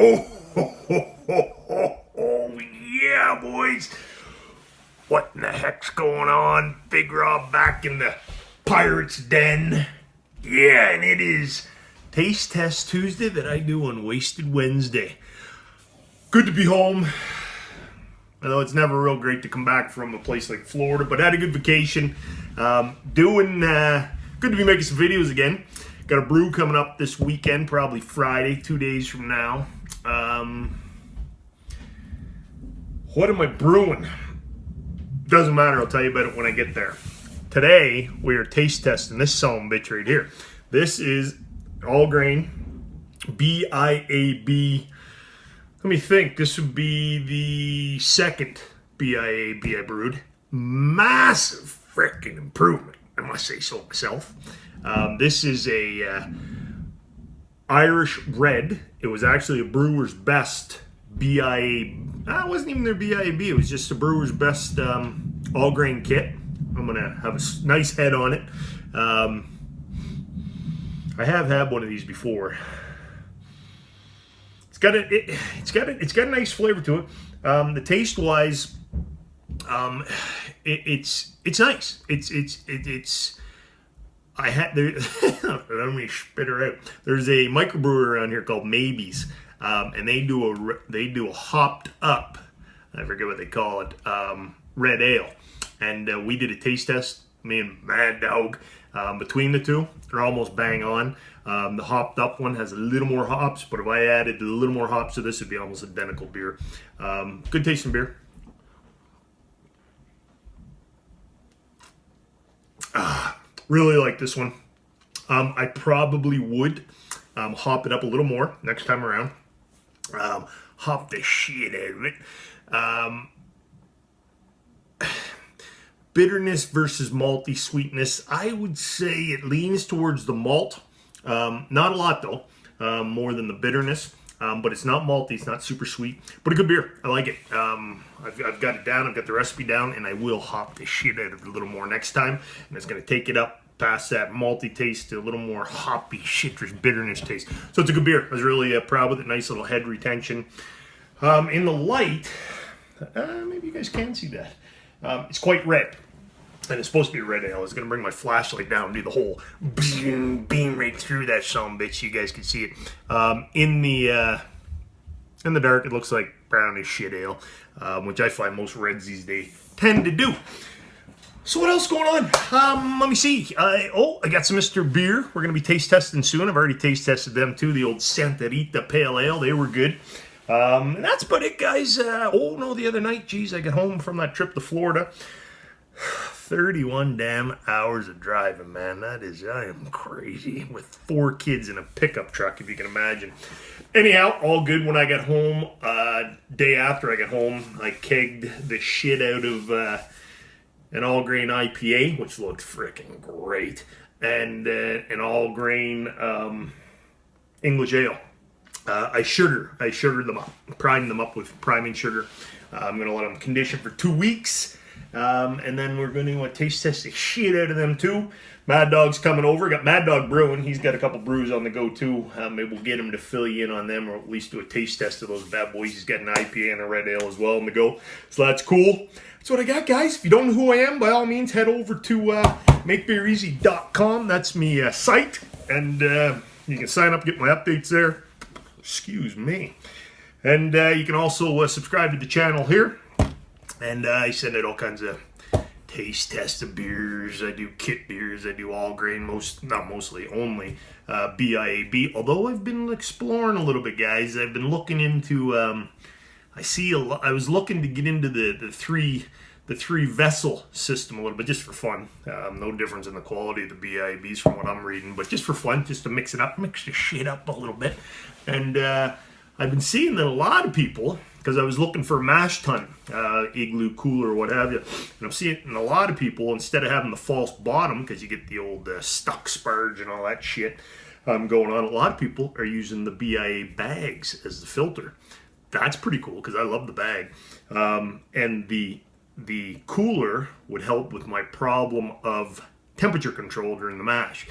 Oh, ho, ho, ho, ho, ho, yeah, boys. What in the heck's going on? Big Rob back in the Pirate's Den. Yeah, and it is Taste Test Tuesday that I do on Wasted Wednesday. Good to be home. I know it's never real great to come back from a place like Florida, but I had a good vacation. Good to be making some videos again. Got a brew coming up this weekend, probably Friday, 2 days from now. What am I brewing? Doesn't matter, I'll tell you about it when I get there. Today, we are taste testing this son bitch right here. This is all grain, BIAB. Let me think, this would be the second BIAB I brewed. Massive freaking improvement, I must say so myself. This is a Irish red. It was actually a Brewer's Best BIAB. It wasn't even their BIAB, it was just a Brewer's Best all grain kit. I'm gonna have a nice head on it. I have had one of these before. It's got a nice flavor to it. The taste wise, it's nice. Let me spit her out. There's a microbrewer around here called Maybes, and they do a hopped up, I forget what they call it, red ale. And we did a taste test, me and Mad Dog. Between the two, they're almost bang on. The hopped up one has a little more hops, but if I added a little more hops to this, it'd be almost identical beer. Good tasting beer. Really like this one. I probably would hop it up a little more next time around. Hop the shit out of it. Bitterness versus malty sweetness. I would say it leans towards the malt. Not a lot though, more than the bitterness. But it's not malty, it's not super sweet. But a good beer, I like it. I've got it down, I've got the recipe down, and I will hop the shit out of it a little more next time. And it's gonna take it up past that malty taste to a little more hoppy, citrus bitterness taste. So it's a good beer. I was really proud with it, nice little head retention. In the light, maybe you guys can see that. It's quite red. And it's supposed to be a red ale. I was going to bring my flashlight down and do the whole beam right through that son bitch. You guys can see it. In the dark, it looks like brownish shit ale, which I find most reds these days tend to do. So what else going on? Let me see. I got some Mr. Beer. We're going to be taste testing soon. I've already taste tested them too. The old Santa Rita Pale Ale. They were good. And that's about it, guys. The other night, geez, I got home from that trip to Florida. 31 damn hours of driving, man. I am crazy with 4 kids in a pickup truck, if you can imagine. Anyhow, all good when I got home. Day after I got home, I kegged the shit out of an all-grain IPA, which looked freaking great, and an all-grain English ale. I sugared them up, primed them up with priming sugar. I'm going to let them condition for 2 weeks. And then we're going to taste test the shit out of them too. Mad Dog's coming over. Got Mad Dog Brewing. He's got a couple brews on the go too. Maybe we'll get him to fill you in on them, or at least do a taste test of those bad boys. He's got an IPA and a red ale as well on the go. So that's cool. That's what I got, guys. If you don't know who I am, by all means, head over to makebeereasy.com. That's me site. And you can sign up, get my updates there. Excuse me. And you can also subscribe to the channel here. And I send out all kinds of taste test of beers. I do kit beers. I do all grain, only BIAB. Although I've been exploring a little bit, guys. I've been looking into. I was looking to get into the three vessel system a little bit, just for fun. No difference in the quality of the BIABs from what I'm reading, but just for fun, just to mix the shit up a little bit. And I've been seeing that a lot of people, because I was looking for a mash tun, igloo cooler, what have you, and I'm seeing a lot of people, instead of having the false bottom, because you get the old stuck sparge and all that shit going on, a lot of people are using the BIA bags as the filter. That's pretty cool, because I love the bag. And the cooler would help with my problem of temperature control during the mash.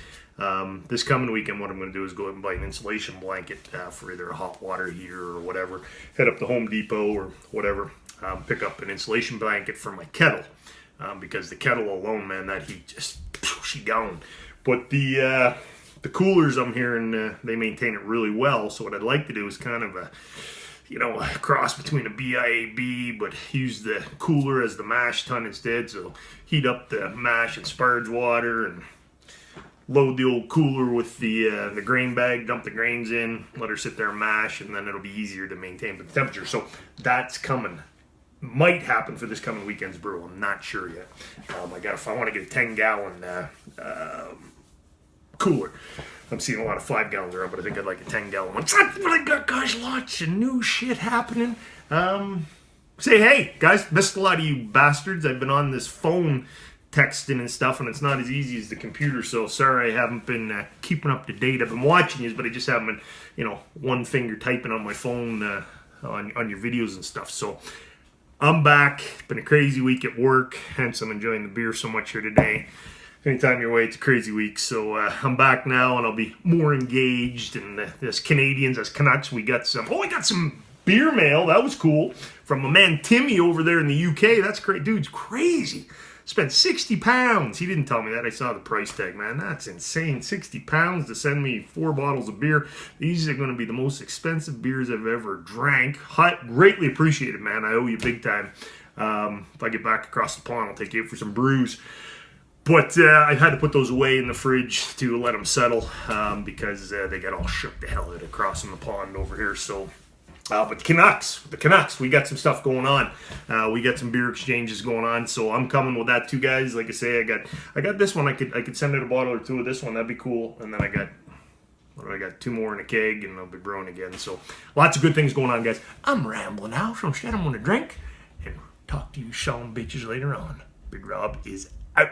This coming weekend, what I'm going to do is go ahead and buy an insulation blanket for either a hot water heater or whatever. Head up to Home Depot or whatever. Pick up an insulation blanket for my kettle. Because the kettle alone, man, that heat just, she gone. But the coolers, I'm hearing, they maintain it really well. So what I'd like to do is kind of a cross between a BIAB, but use the cooler as the mash tun instead. So heat up the mash in sparge water and load the old cooler with the grain bag, dump the grains in, let her sit there and mash, and then it'll be easier to maintain the temperature. So that's coming. Might happen for this coming weekend's brew. I'm not sure yet. I want to get a 10-gallon cooler. I'm seeing a lot of 5 gallons around, but I think I'd like a 10-gallon one. That's what I got, guys. Lots of new shit happening. Say hey, guys. Missed a lot of you bastards. I've been on this phone texting and stuff, and it's not as easy as the computer. So sorry, I haven't been keeping up to date. I've been watching you, but I just haven't been, one finger typing on my phone on your videos and stuff. So I'm back. It's been a crazy week at work, hence I'm enjoying the beer so much here today. Anytime you're away, it's a crazy week. So I'm back now, and I'll be more engaged. And as Canadians, as Canucks, I got some beer mail. That was cool. From my man Timmy over there in the UK. That's great. Dude's crazy. Spent £60. He didn't tell me that. I saw the price tag, man. That's insane. £60 to send me 4 bottles of beer. These are going to be the most expensive beers I've ever drank. Greatly appreciated, man. I owe you big time. If I get back across the pond, I'll take you out for some brews. But I had to put those away in the fridge to let them settle because they got all shook the hell out of crossing the pond over here. So, but the Canucks, we got some stuff going on. We got some beer exchanges going on. So I'm coming with that too, guys. Like I say, I got this one. I could send out a bottle or two of this one. That'd be cool. And then I got 2 more in a keg, and I'll be brewing again. So lots of good things going on, guys. I'm rambling now, so instead I'm going to drink and talk to you son bitches later on. Big Rob is out.